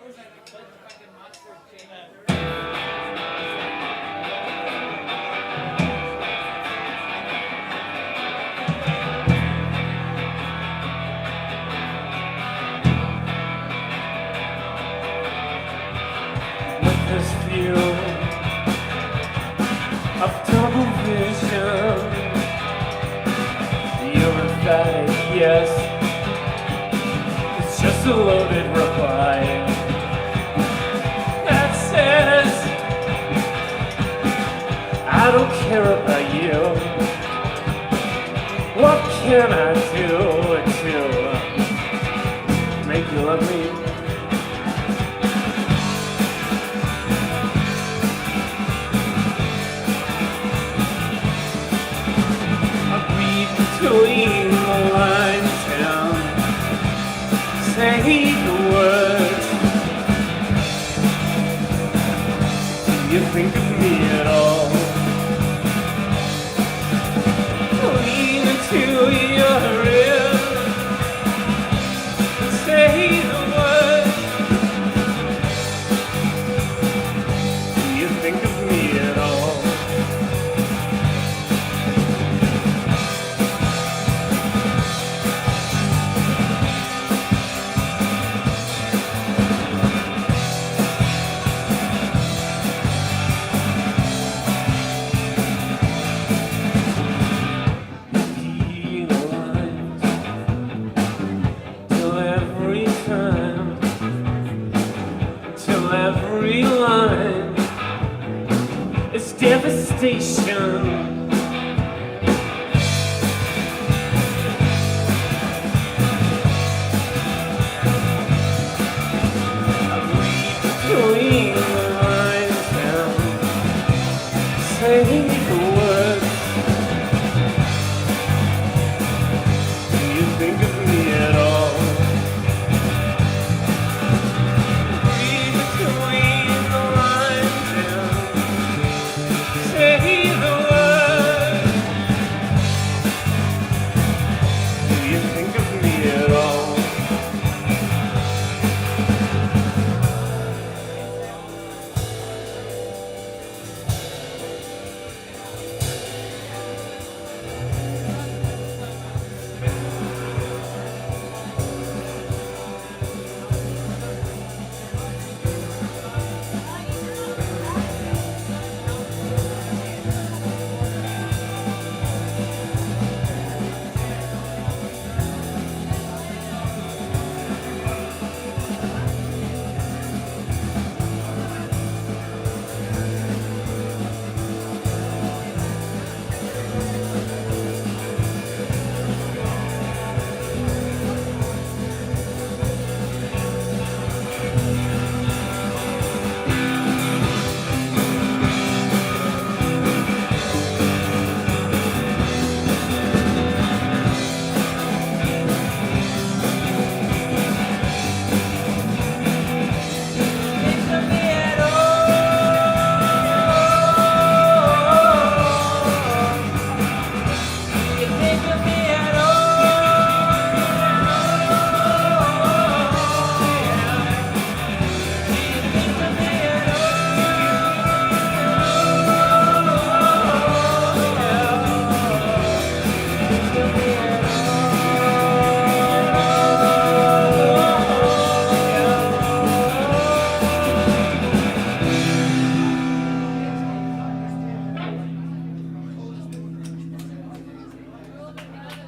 With this view of double vision, your emphatic yes, it's just a loaded reply that says, I don't care about you. What can I do to make you love me? Between the lines down, say the words. Do you think of me at all? Lean into your ear and say the words. Do you think of me at all? Every line is devastation. I read between the lines now, say the words. Do you think of me at all?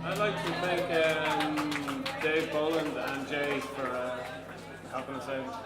I'd like to thank Dave Boland and Jay for helping us out.